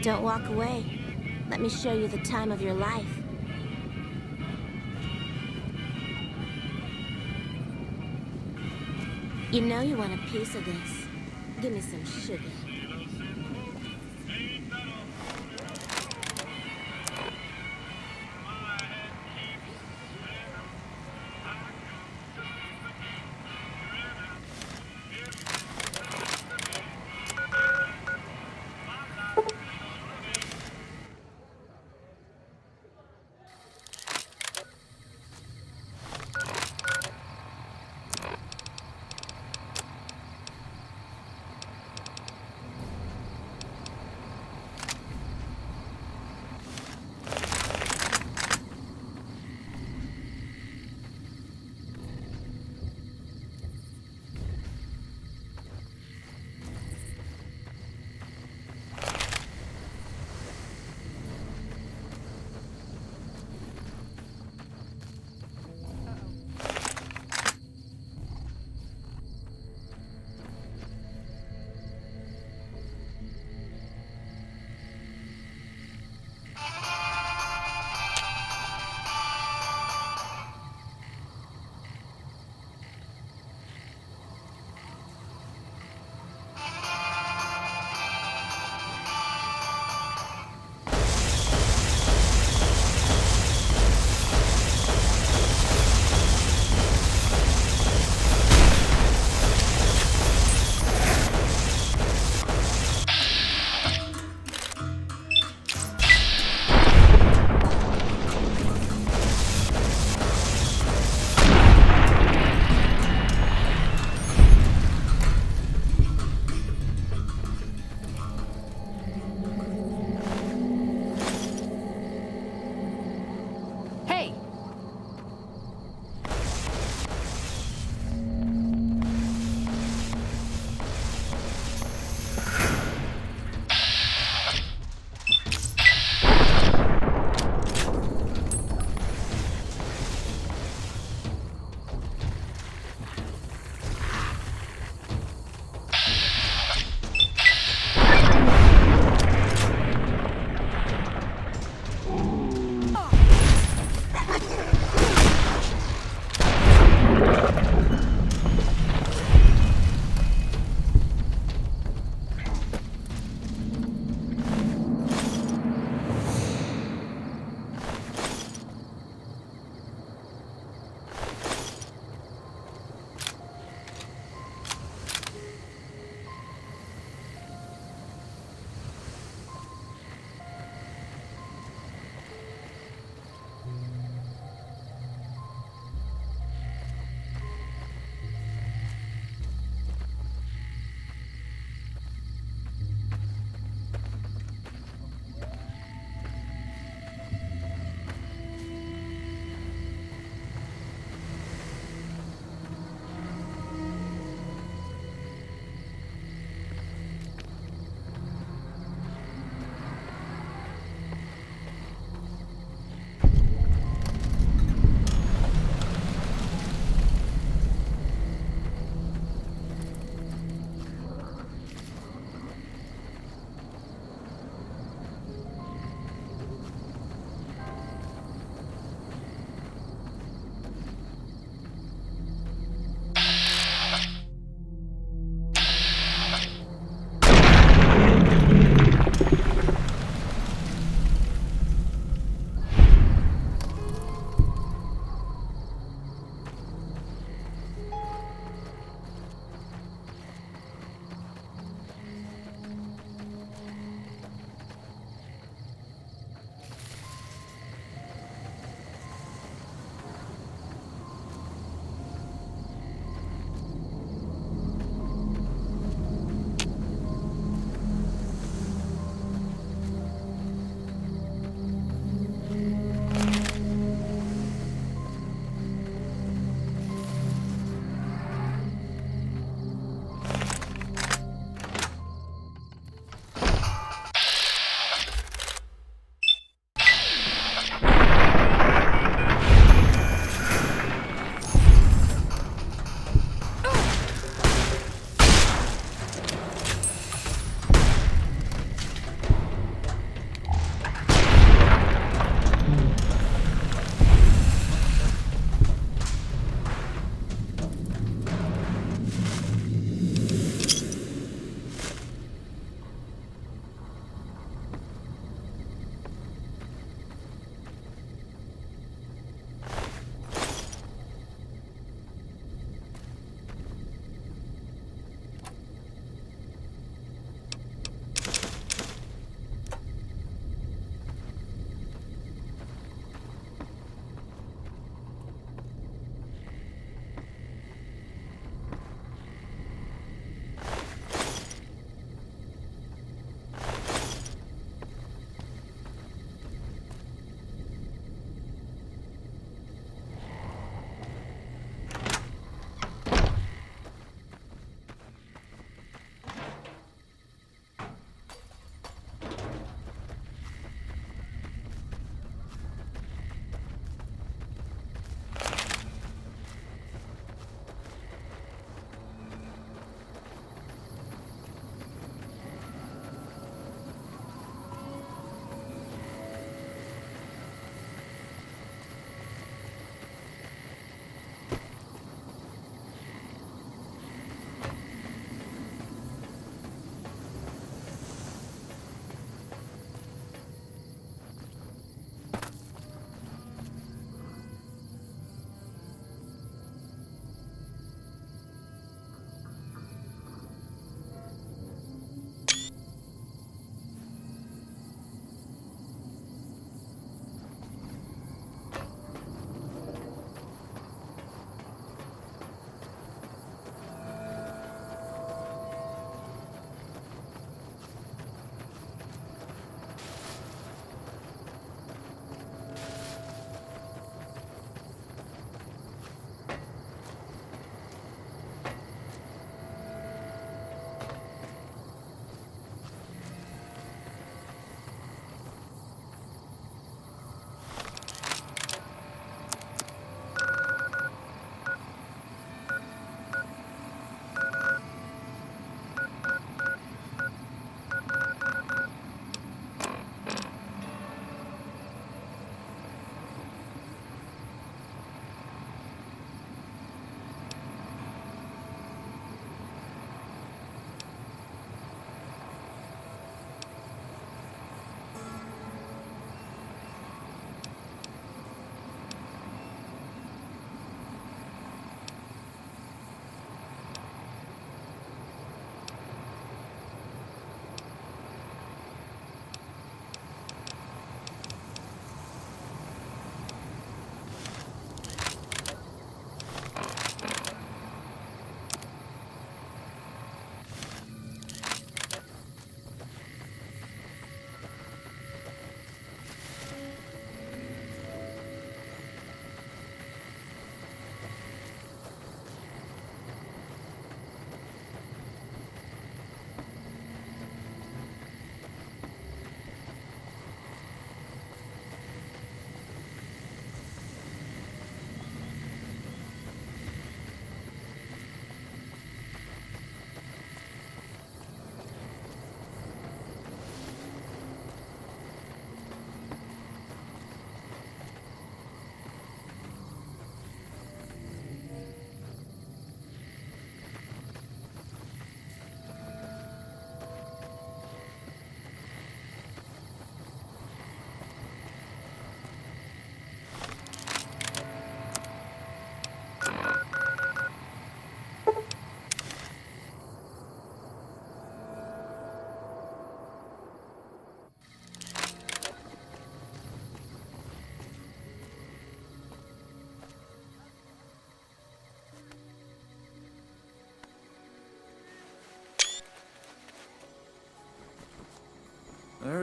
Don't walk away. Let me show you the time of your life. You know you want a piece of this. Give me some sugar.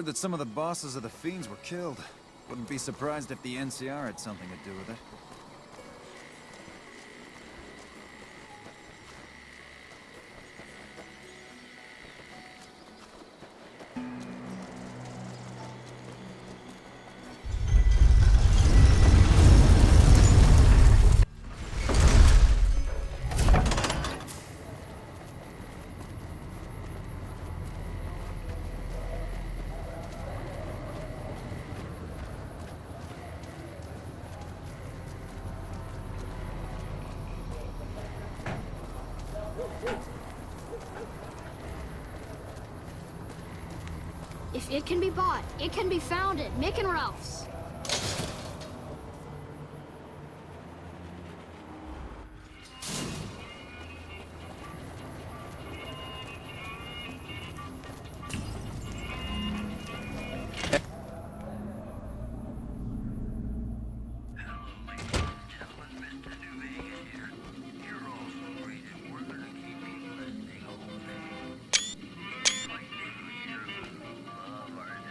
Heard that some of the bosses of the Fiends were killed. Wouldn't be surprised if the NCR had something to do with it. If it can be bought, it can be found at Mick and Ralph's.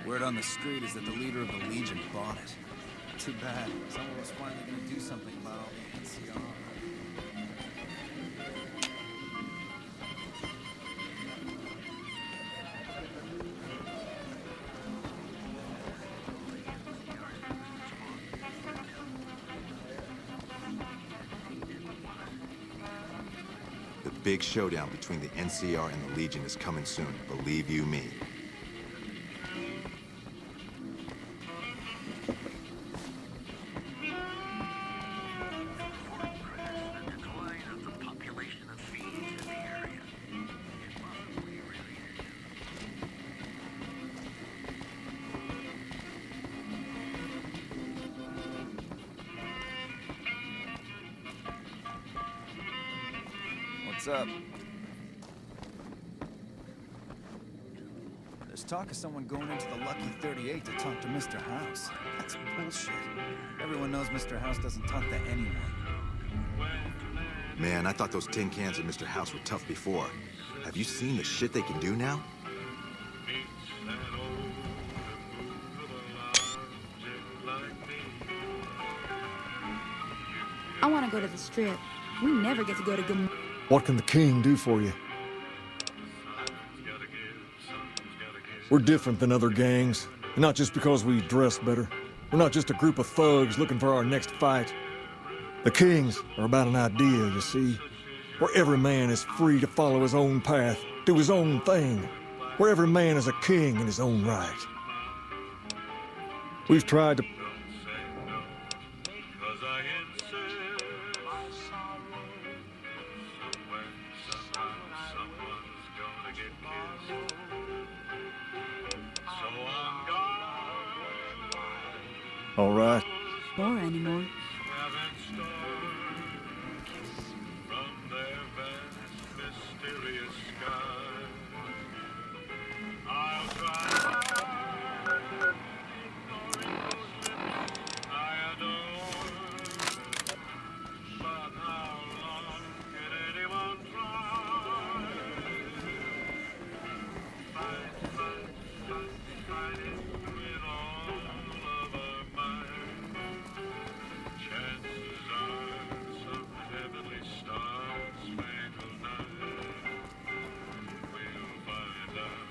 Word on the street is that the leader of the Legion bought it. Too bad. Someone was finally gonna do something about all the NCR. The big showdown between the NCR and the Legion is coming soon, believe you me. What's up? There's talk of someone going into the Lucky 38 to talk to Mr. House. That's bullshit. Everyone knows Mr. House doesn't talk to anyone. Man, I thought those tin cans at Mr. House were tough before. Have you seen the shit they can do now? I want to go to the Strip. We never get to go to Good. What can the king do for you? We're different than other gangs, and not just because we dress better. We're not just a group of thugs looking for our next fight. The kings are about an idea, you see, where every man is free to follow his own path, do his own thing, where every man is a king in his own right. We've tried to all right. Or anymore.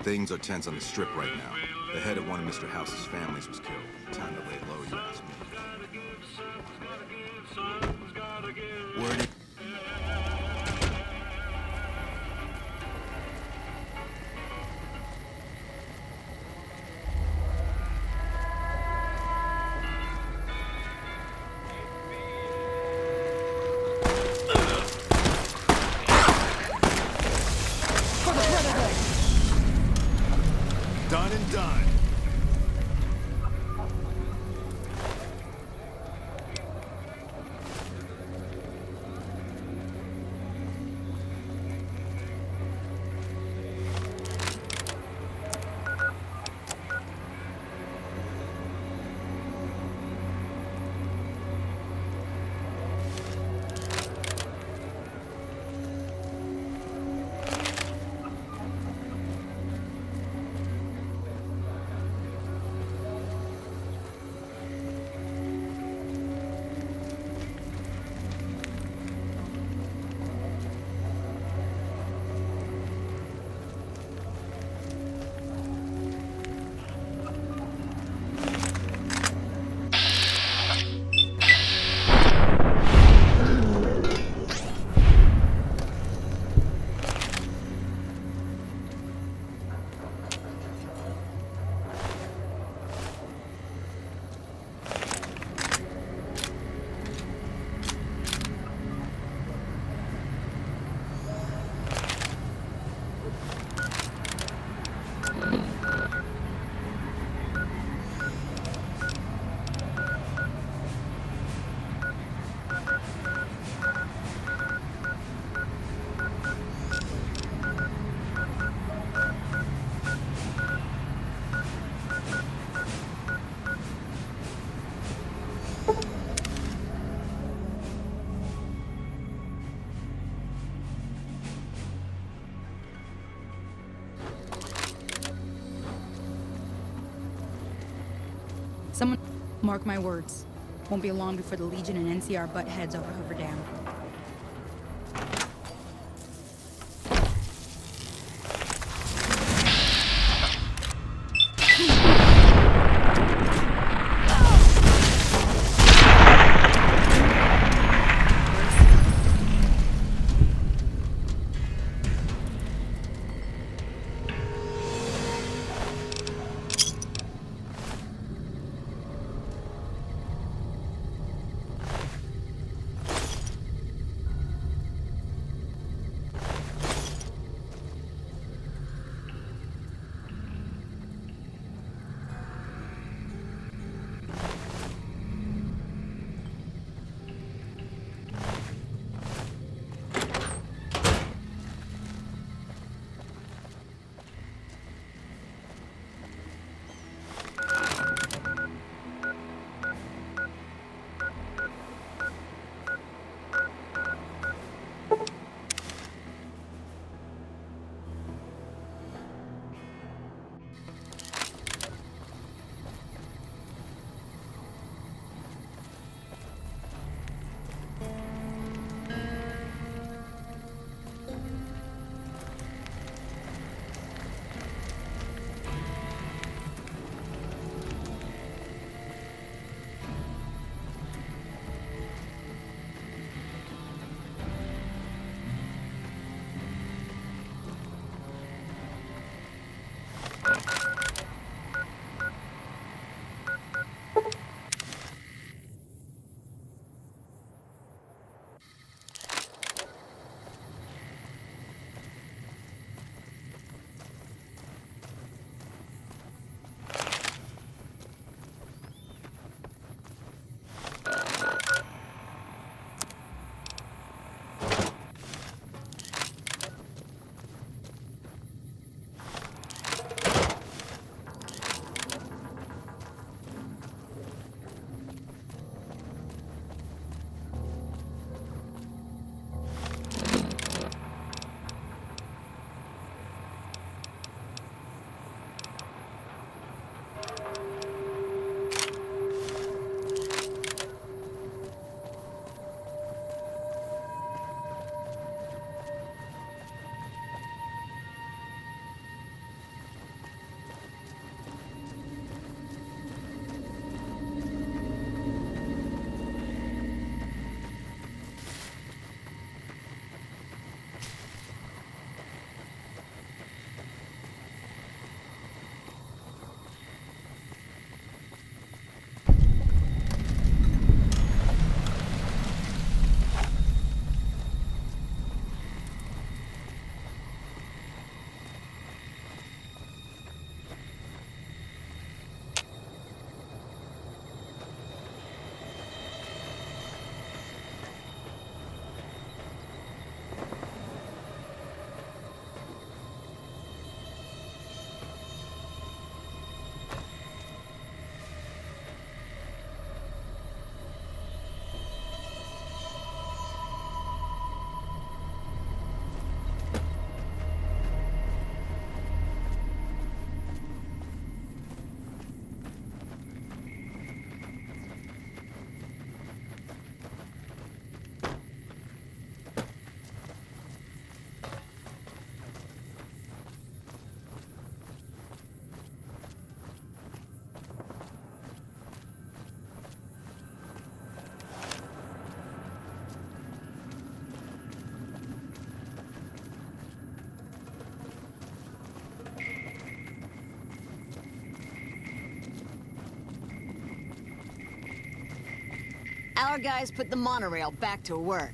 Things are tense on the Strip right now. The head of one of Mr. House's families was killed. Time to lay low, you ask me. Word. Done and done. Someone, mark my words, won't be long before the Legion and NCR butt heads over Hoover Dam. Our guys put the monorail back to work.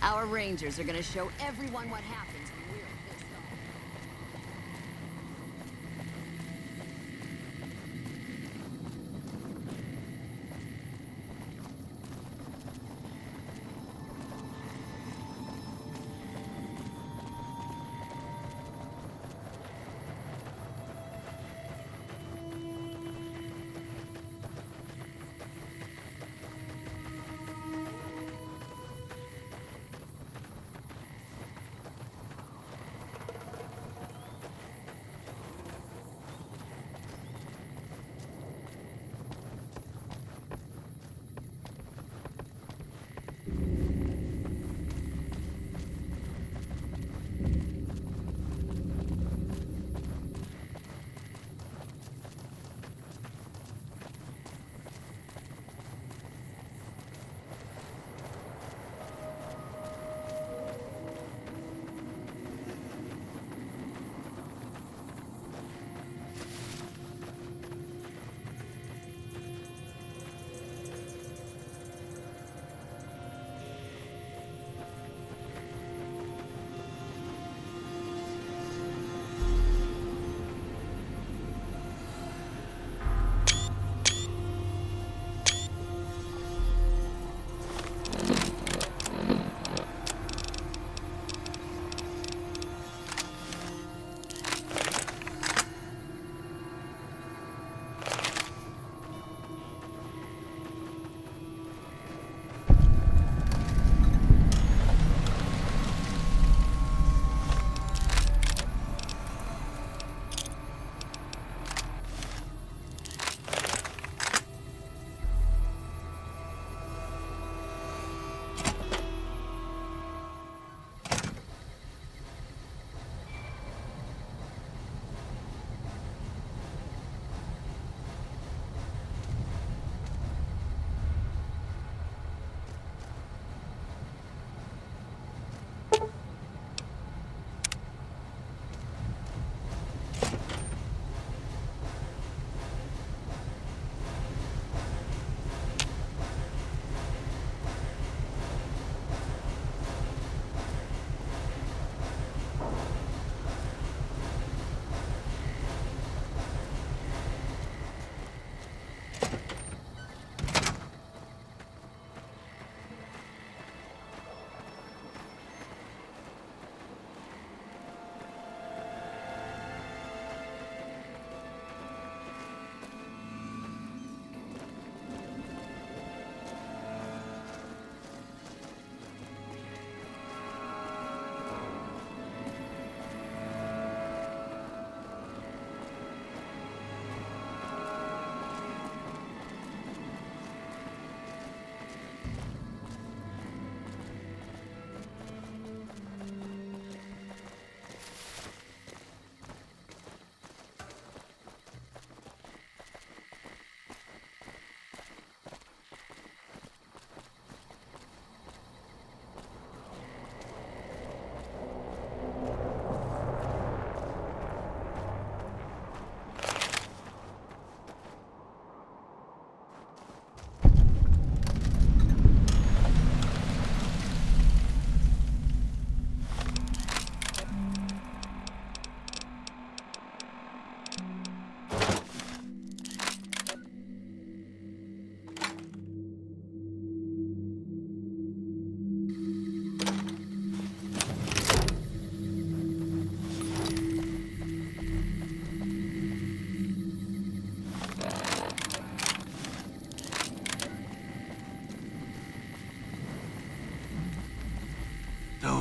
Our rangers are gonna show everyone what happens when we're pissed off.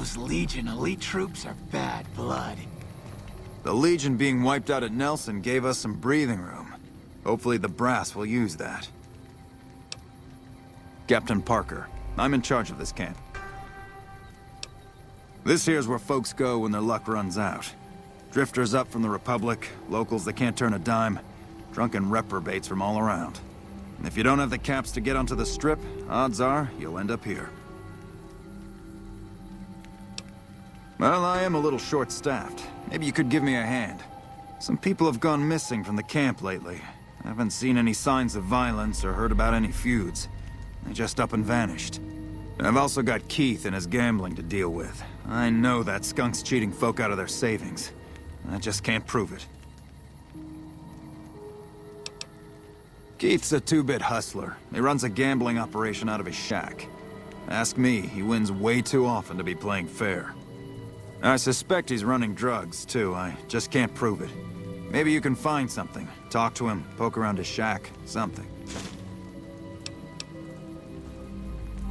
Those Legion elite troops are bad blood. The Legion being wiped out at Nelson gave us some breathing room. Hopefully the brass will use that. Captain Parker, I'm in charge of this camp. This here's where folks go when their luck runs out. Drifters up from the Republic, locals that can't turn a dime, drunken reprobates from all around. And if you don't have the caps to get onto the Strip, odds are you'll end up here. Well, I am a little short-staffed. Maybe you could give me a hand. Some people have gone missing from the camp lately. I haven't seen any signs of violence or heard about any feuds. They just up and vanished. And I've also got Keith and his gambling to deal with. I know that skunk's cheating folk out of their savings. I just can't prove it. Keith's a two-bit hustler. He runs a gambling operation out of his shack. Ask me, he wins way too often to be playing fair. I suspect he's running drugs, too. I just can't prove it. Maybe you can find something. Talk to him, poke around his shack, something.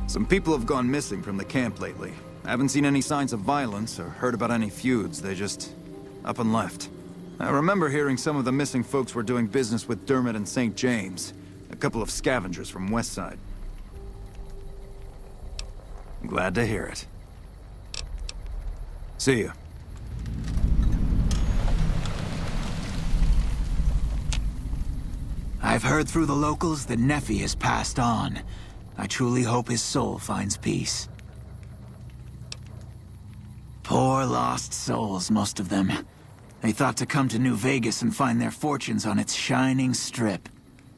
Some people have gone missing from the camp lately. I haven't seen any signs of violence or heard about any feuds. They just up and left. I remember hearing some of the missing folks were doing business with Dermot and St. James, a couple of scavengers from Westside. Glad to hear it. See ya. I've heard through the locals that Nephi has passed on. I truly hope his soul finds peace. Poor lost souls, most of them. They thought to come to New Vegas and find their fortunes on its shining strip.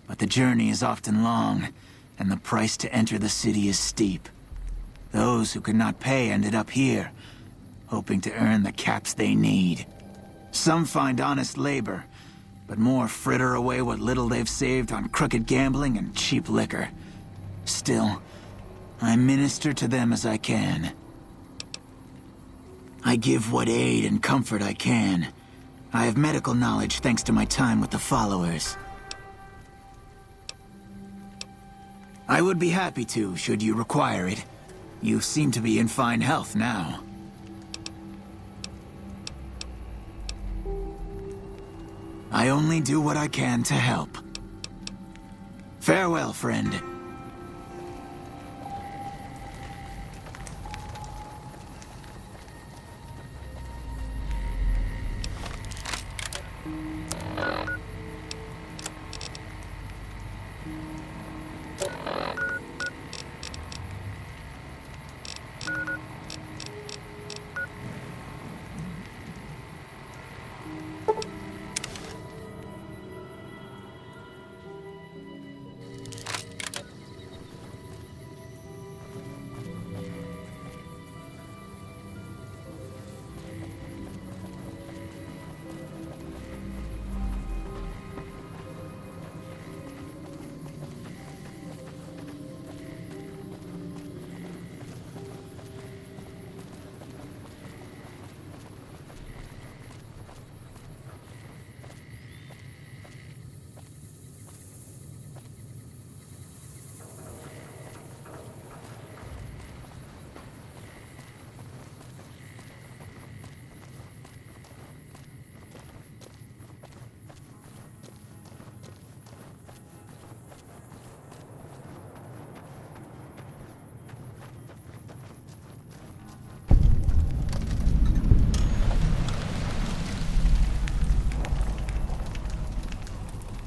But the journey is often long, and the price to enter the city is steep. Those who could not pay ended up here, hoping to earn the caps they need. Some find honest labor, but more fritter away what little they've saved on crooked gambling and cheap liquor. Still, I minister to them as I can. I give what aid and comfort I can. I have medical knowledge thanks to my time with the Followers. I would be happy to, should you require it. You seem to be in fine health now. I only do what I can to help. Farewell, friend.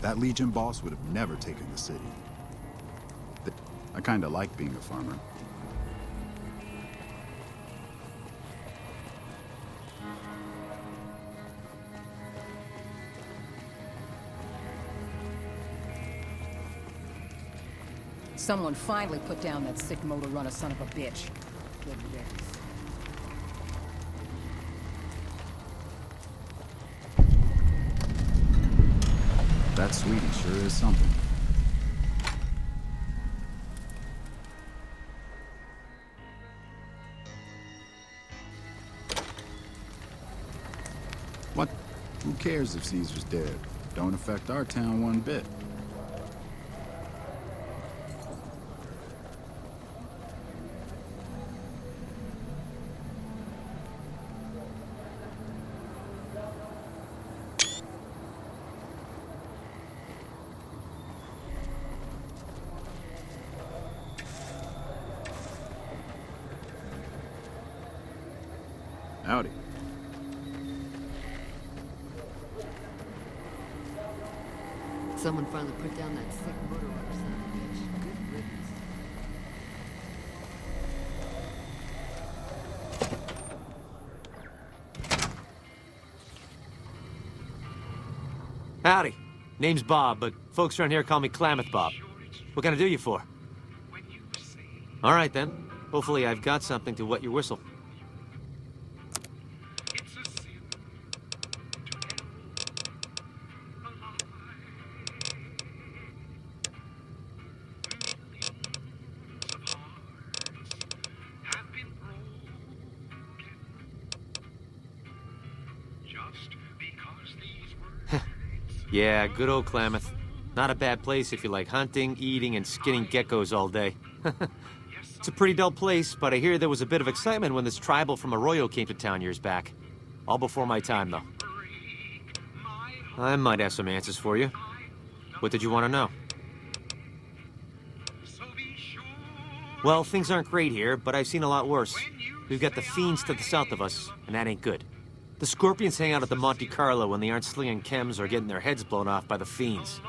That Legion boss would have never taken the city. I kinda like being a farmer. Someone finally put down that sick motor runner son of a bitch. Good riddance. That sweetie sure is something. What? Who cares if Caesar's dead? Don't affect our town one bit. Howdy. Someone finally put down that sick motor runner son of a bitch. Good riddance. Howdy. Name's Bob, but folks around here call me Klamath Bob. What can I do you for? All right, then. Hopefully I've got something to wet your whistle. Yeah, good old Klamath. Not a bad place if you like hunting, eating, and skinning geckos all day. It's a pretty dull place, but I hear there was a bit of excitement when this tribal from Arroyo came to town years back. All before my time, though. I might have some answers for you. What did you want to know? Well, things aren't great here, but I've seen a lot worse. We've got the Fiends to the south of us, and that ain't good. The Scorpions hang out at the Monte Carlo when they aren't slinging chems or getting their heads blown off by the Fiends.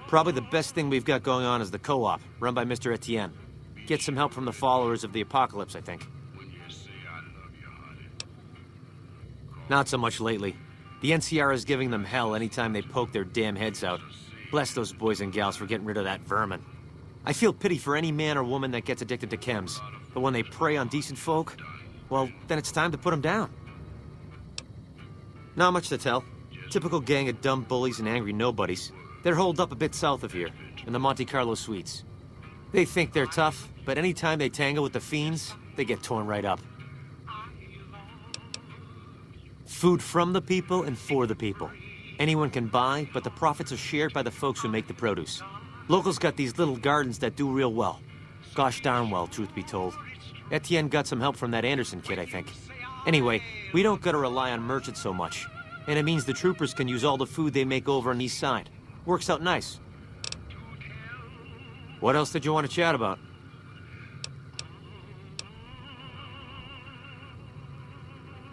Probably the best thing we've got going on is the Co-op, run by Mr. Etienne. Get some help from the followers of the Apocalypse, I think. Not so much lately. The NCR is giving them hell anytime they poke their damn heads out. Bless those boys and gals for getting rid of that vermin. I feel pity for any man or woman that gets addicted to chems, but when they prey on decent folk, well, then it's time to put them down. Not much to tell. Typical gang of dumb bullies and angry nobodies. They're holed up a bit south of here, in the Monte Carlo suites. They think they're tough, but anytime they tangle with the Fiends, they get torn right up. Food from the people and for the people. Anyone can buy, but the profits are shared by the folks who make the produce. Locals got these little gardens that do real well. Gosh darn well, truth be told. Etienne got some help from that Anderson kid, I think. Anyway, we don't gotta rely on merchants so much. And it means the troopers can use all the food they make over on the east side. Works out nice. What else did you want to chat about?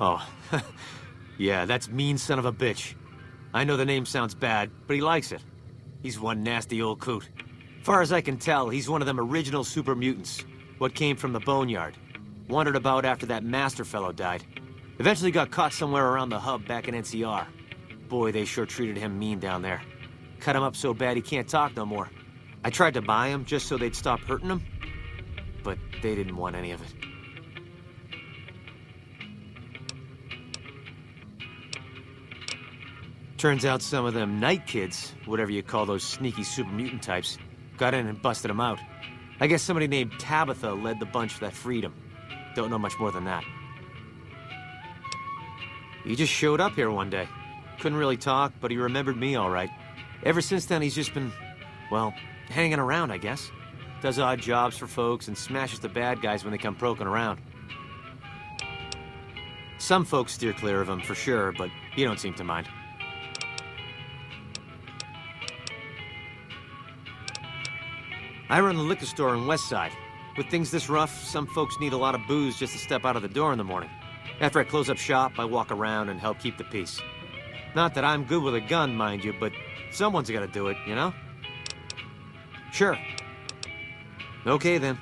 Oh, yeah, that's mean son of a bitch. I know the name sounds bad, but he likes it. He's one nasty old coot. Far as I can tell, he's one of them original super mutants. What came from the Boneyard. Wandered about after that master fellow died. Eventually got caught somewhere around the hub back in NCR. Boy, they sure treated him mean down there. Cut him up so bad he can't talk no more. I tried to buy him just so they'd stop hurting him, but they didn't want any of it. Turns out some of them night kids, whatever you call those sneaky super mutant types, got in and busted him out. I guess somebody named Tabitha led the bunch that freed him. Don't know much more than that. He just showed up here one day. Couldn't really talk, but he remembered me all right. Ever since then, he's just been, well, hanging around, I guess. Does odd jobs for folks and smashes the bad guys when they come poking around. Some folks steer clear of him, for sure, but he don't seem to mind. I run a liquor store in Westside. With things this rough, some folks need a lot of booze just to step out of the door in the morning. After I close up shop, I walk around and help keep the peace. Not that I'm good with a gun, mind you, but someone's gotta do it, you know? Sure. Okay, then.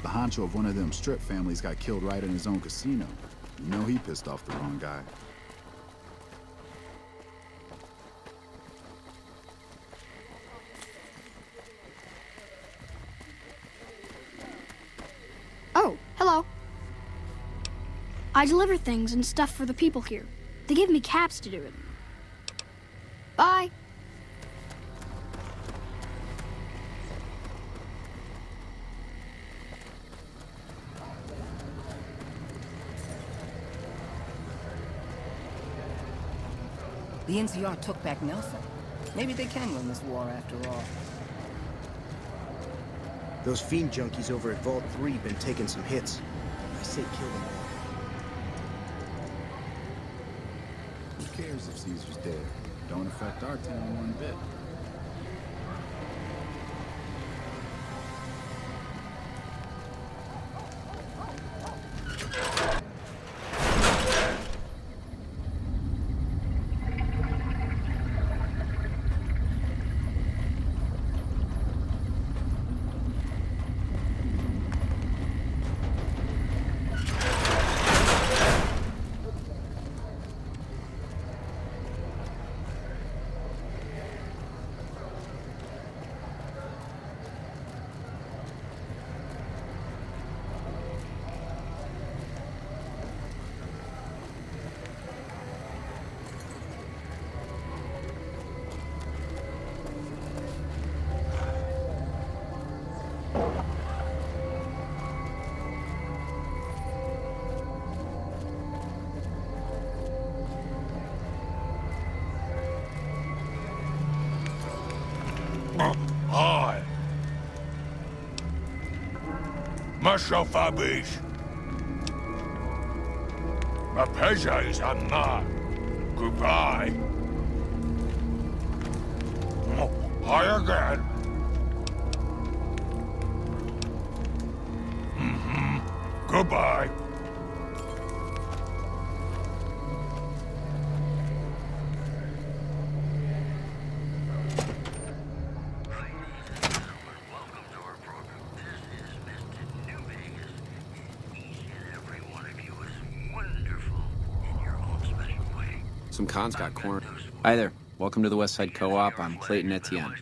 The honcho of one of them strip families got killed right in his own casino. You know he pissed off the wrong guy. Oh, hello. I deliver things and stuff for the people here. They give me caps to do it. Bye. The NCR took back Nelson. Maybe they can win this war after all. Those fiend junkies over at Vault 3 been taking some hits. I say kill them all. Who cares if Caesar's dead? Don't affect our town one bit. Hi. Myself Abish. My pleasure is not. Goodbye. Hi again. Goodbye. Some cons got cornered. Hi there. Welcome to the Westside Co-op. I'm Clayton Etienne.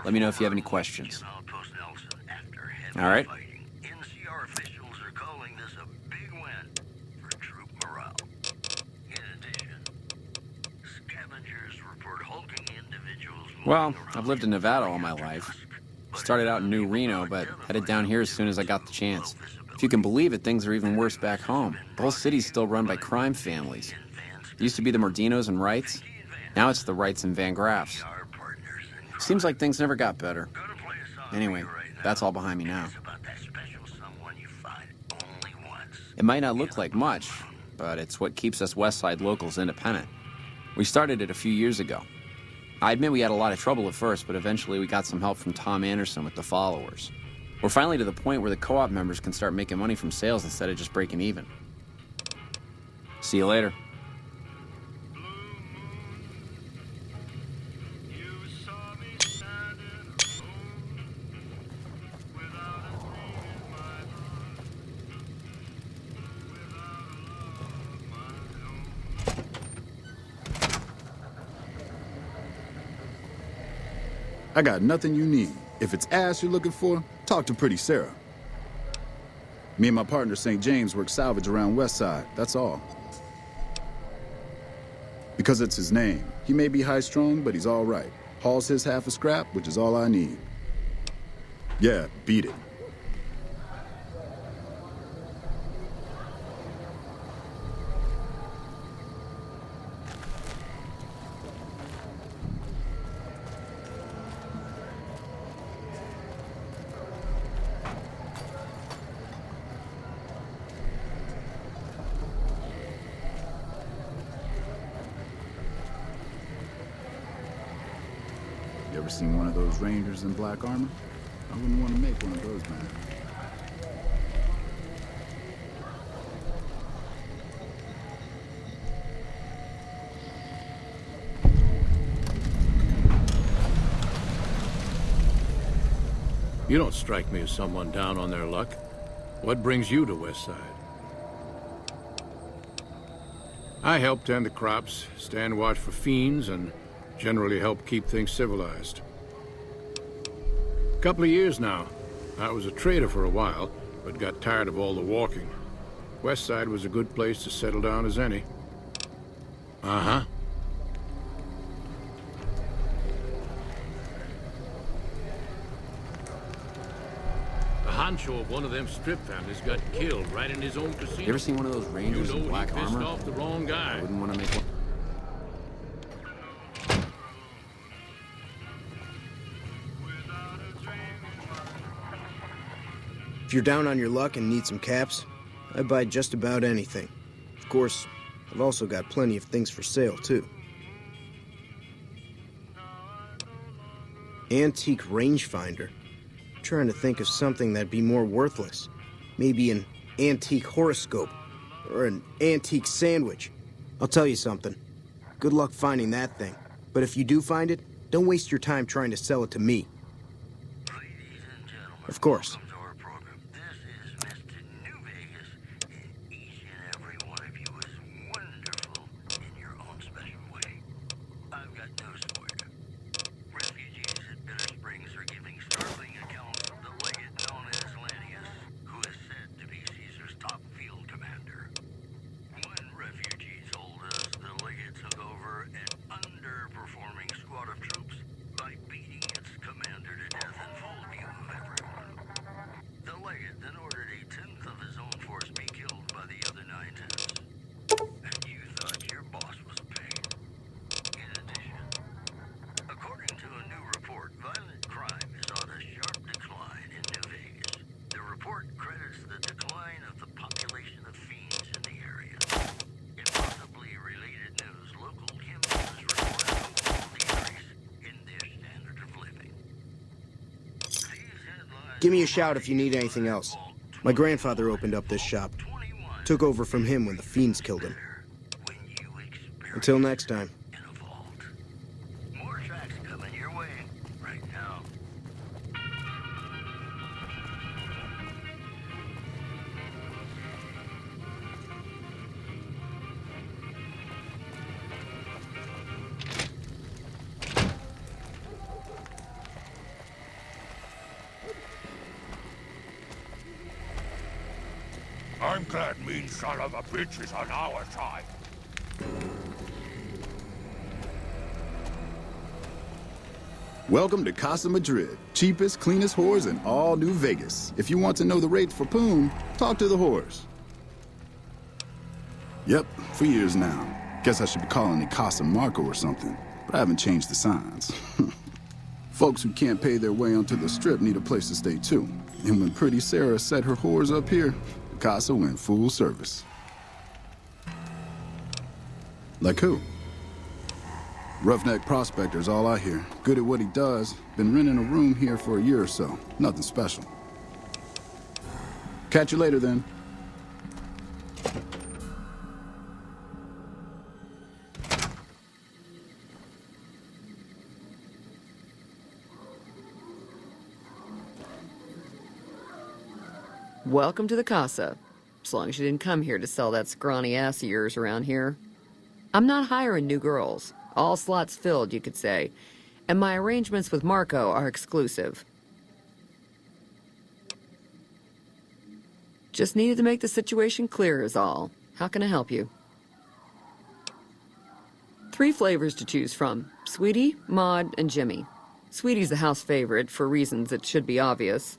Let me know if you have any questions. All right. NCR officials are calling this a big win for troop morale. In addition, scavengers report hulking individuals. Well, I've lived in Nevada all my life. Started out in New Reno, but headed down here as soon as I got the chance. If you can believe it, things are even worse back home. The whole city's still run by crime families. It used to be the Mordinos and Wrights. Now it's the Wrights and Van Graffs. Seems like things never got better. Anyway, that's all behind me now. It might not look like much, but it's what keeps us Westside locals independent. We started it a few years ago. I admit we had a lot of trouble at first, but eventually we got some help from Tom Anderson with the followers. We're finally to the point where the co-op members can start making money from sales instead of just breaking even. See you later. I got nothing you need. If it's ass you're looking for, talk to Pretty Sarah. Me and my partner St. James work salvage around Westside, that's all. Because it's his name. He may be high-strung, but he's all right. Hauls his half a scrap, which is all I need. Yeah, beat it. You ever seen one of those Rangers in black armor? I wouldn't want to make one of those, man. You don't strike me as someone down on their luck. What brings you to Westside? I help tend the crops, stand watch for fiends, and generally help keep things civilized. Couple of years now. I was a trader for a while, but got tired of all the walking. Westside was a good place to settle down as any. Uh-huh. The honcho of one of them strip families got killed right in his own casino. You ever seen one of those Rangers in black armor? Pissed off the wrong guy. I wouldn't want to make one. If you're down on your luck and need some caps, I buy just about anything. Of course, I've also got plenty of things for sale, too. Antique rangefinder. I'm trying to think of something that'd be more worthless. Maybe an antique horoscope, or an antique sandwich. I'll tell you something. Good luck finding that thing. But if you do find it, don't waste your time trying to sell it to me. Of course. Give me a shout if you need anything else. My grandfather opened up this shop. Took over from him when the fiends killed him. Until next time. More tracks coming your way right now. I'm glad mean son of a bitch is on our side. Welcome to Casa Madrid, cheapest, cleanest whores in all New Vegas. If you want to know the rate for Poon, talk to the whores. Yep, for years now. Guess I should be calling it Casa Marco or something, but I haven't changed the signs. Folks who can't pay their way onto the strip need a place to stay too. And when Pretty Sarah set her whores up here, the Casa went full service. Like who? Roughneck prospector's all I hear. Good at what he does. Been renting a room here for a year or so. Nothing special. Catch you later then. Welcome to the Casa. As long as you didn't come here to sell that scrawny ass of yours around here. I'm not hiring new girls. All slots filled, you could say. And my arrangements with Marco are exclusive. Just needed to make the situation clear is all. How can I help you? 3 flavors to choose from. Sweetie, Maud, and Jimmy. Sweetie's the house favorite, for reasons that should be obvious.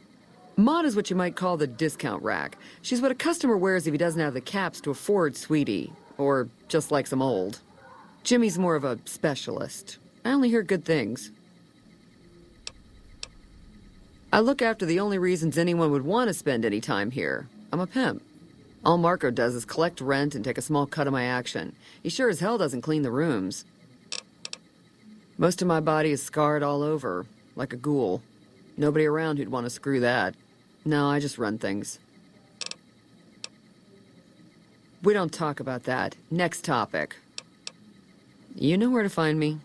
Maud is what you might call the discount rack. She's what a customer wears if he doesn't have the caps to afford Sweetie, or just likes them old. Jimmy's more of a specialist. I only hear good things. I look after the only reasons anyone would want to spend any time here. I'm a pimp. All Marco does is collect rent and take a small cut of my action. He sure as hell doesn't clean the rooms. Most of my body is scarred all over, like a ghoul. Nobody around who'd want to screw that. No, I just run things. We don't talk about that. Next topic. You know where to find me.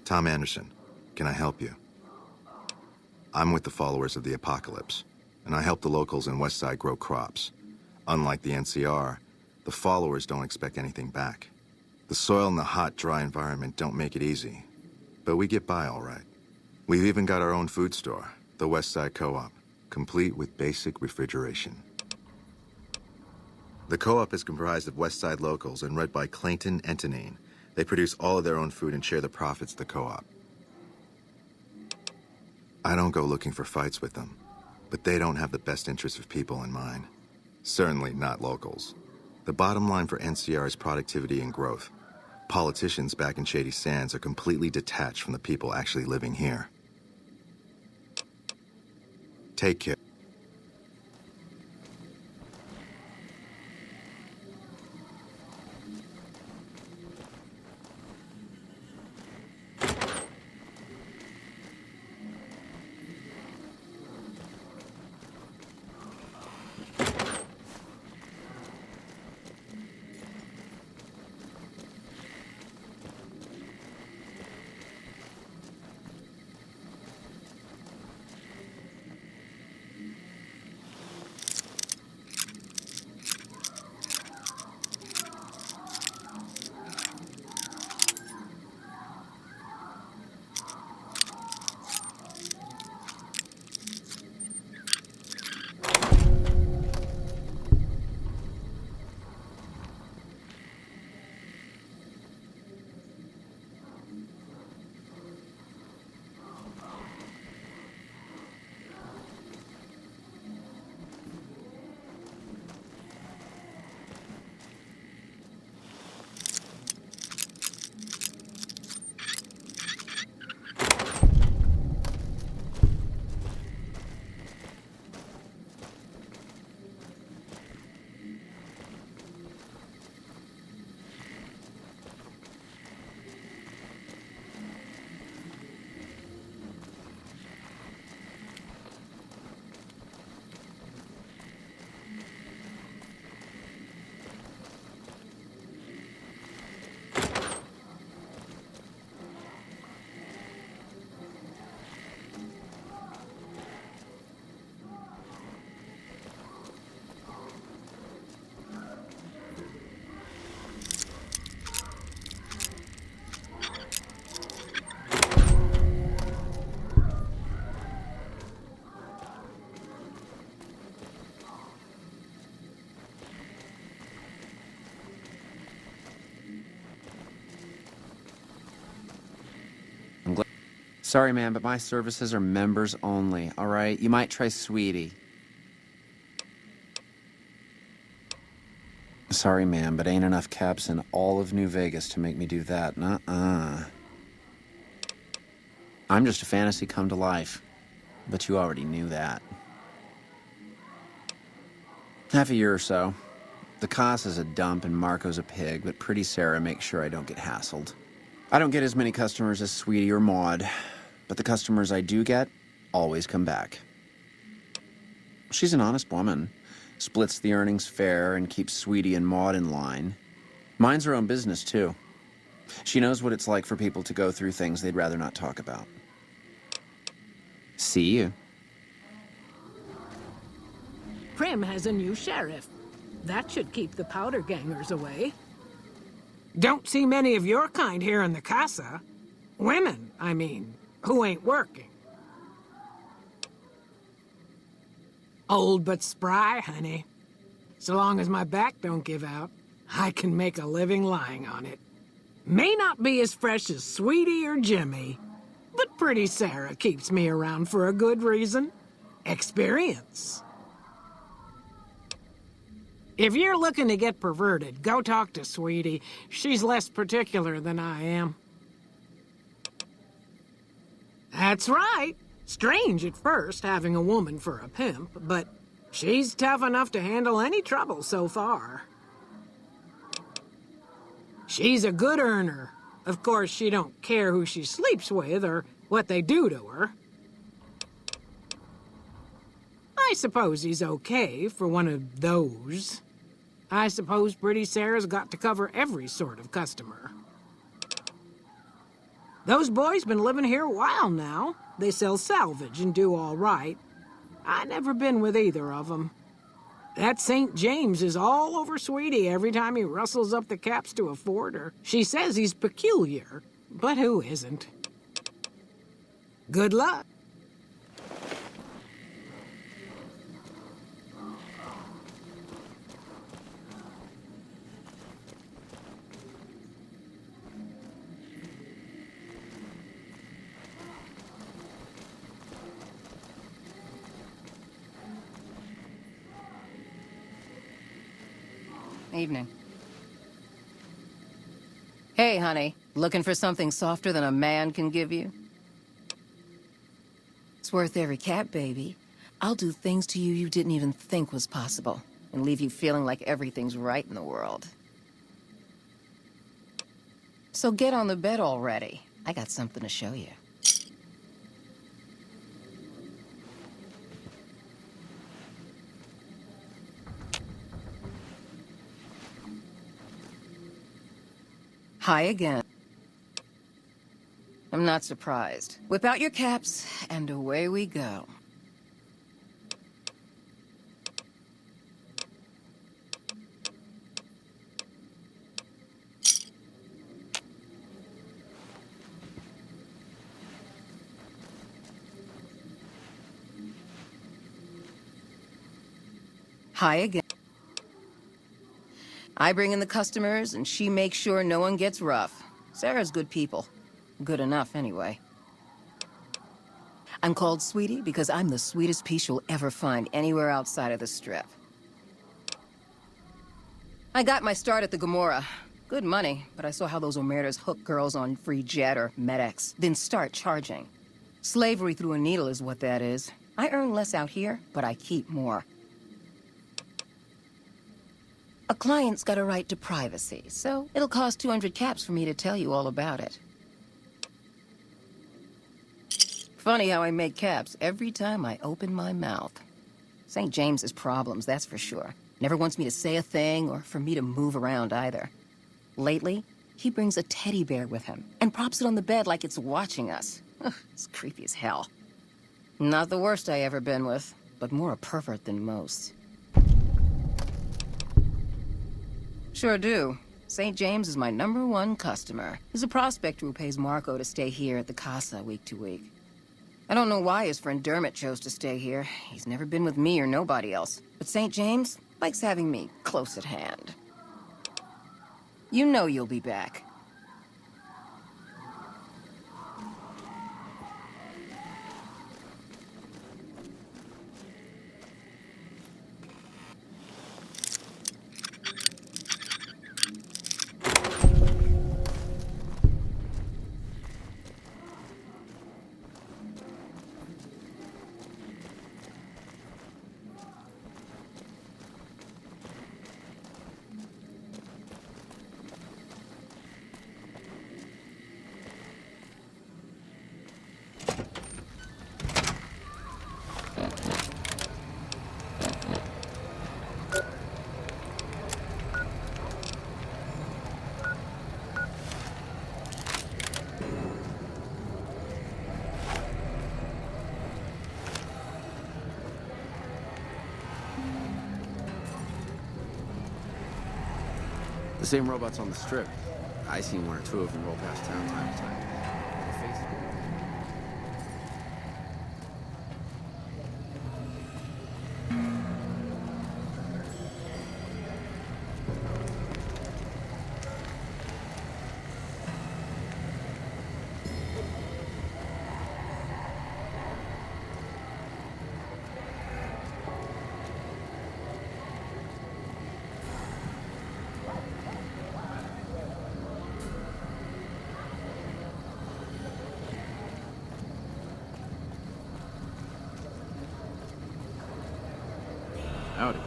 Tom Anderson, can I help you? I'm with the followers of the Apocalypse, and I help the locals in Westside grow crops. Unlike the NCR, the followers don't expect anything back. The soil and the hot, dry environment don't make it easy. but we get by all right. We've even got our own food store, the Westside Co-op, complete with basic refrigeration. The co-op is comprised of Westside locals and run by Clayton Entenine. They produce all of their own food and share the profits of the co-op. I don't go looking for fights with them, but they don't have the best interests of people in mind. Certainly not locals. The bottom line for NCR is productivity and growth. Politicians back in Shady Sands are completely detached from the people actually living here. Take care. Sorry, man, but my services are members only, all right? You might try Sweetie. Sorry, man, but ain't enough caps in all of New Vegas to make me do that. Nuh-uh. I'm just a fantasy come to life, but you already knew that. Half a year or so. The Casa's a dump and Marco's a pig, but Pretty Sarah makes sure I don't get hassled. I don't get as many customers as Sweetie or Maud, but the customers I do get always come back. She's an honest woman, splits the earnings fair and keeps Sweetie and Maud in line. Minds her own business, too. She knows what it's like for people to go through things they'd rather not talk about. See you. Primm has a new sheriff. That should keep the powder gangers away. Don't see many of your kind here in the Casa. Women, I mean, who ain't working. Old but spry, honey. So long as my back don't give out, I can make a living lying on it. May not be as fresh as Sweetie or Jimmy, but Pretty Sarah keeps me around for a good reason. Experience. If you're looking to get perverted, go talk to Sweetie. She's less particular than I am. That's right. Strange at first, having a woman for a pimp, but she's tough enough to handle any trouble so far. She's a good earner. Of course, she don't care who she sleeps with or what they do to her. I suppose he's okay for one of those. I suppose Pretty Sarah's got to cover every sort of customer. Those boys been living here a while now. They sell salvage and do all right. I never been with either of them. That St. James is all over Sweetie every time he rustles up the caps to afford her. She says he's peculiar, but who isn't? Good luck. Evening. Hey, honey. Looking for something softer than a man can give you? It's worth every cap, baby. I'll do things to you you didn't even think was possible, and leave you feeling like everything's right in the world. So get on the bed already. I got something to show you. Hi again. I'm not surprised. Whip out your caps, and away we go. Hi again. I bring in the customers, and she makes sure no one gets rough. Sarah's good people. Good enough, anyway. I'm called Sweetie because I'm the sweetest piece you'll ever find anywhere outside of the Strip. I got my start at the Gomorrah. Good money, but I saw how those Omertas hook girls on free jet or MedX, then start charging. Slavery through a needle is what that is. I earn less out here, but I keep more. A client's got a right to privacy, so it'll cost 200 caps for me to tell you all about it. Funny how I make caps every time I open my mouth. St. James has problems, that's for sure. Never wants me to say a thing or for me to move around either. Lately, he brings a teddy bear with him and props it on the bed like it's watching us. Ugh, it's creepy as hell. Not the worst I ever been with, but more a pervert than most. Sure do. St. James is my #1 customer. He's a prospector who pays Marco to stay here at the Casa week to week. I don't know why his friend Dermot chose to stay here. He's never been with me or nobody else. But St. James likes having me close at hand. You know you'll be back. The same robots on the Strip. I seen one or two of them roll past town time to time. Howdy.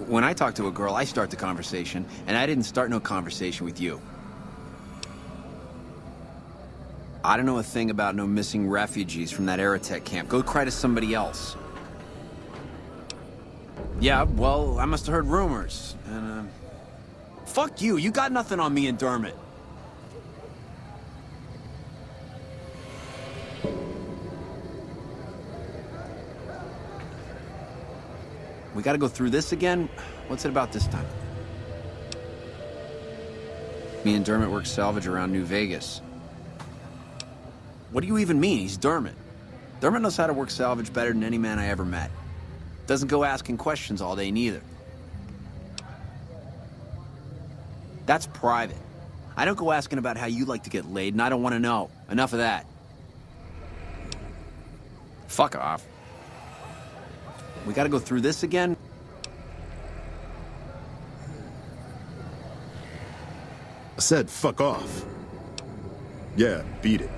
When I talk to a girl, I start the conversation, and I didn't start no conversation with you. I don't know a thing about no missing refugees from that Aerotech camp. Go cry to somebody else. Yeah, well, I must have heard rumors, and, fuck you, you got nothing on me and Dermot. We gotta go through this again? What's it about this time? Me and Dermot work salvage around New Vegas. What do you even mean? He's Dermot. Dermot knows how to work salvage better than any man I ever met. Doesn't go asking questions all day, neither. That's private. I don't go asking about how you like to get laid, and I don't want to know. Enough of that. Fuck off. We gotta go through this again? I said fuck off. Yeah, beat it.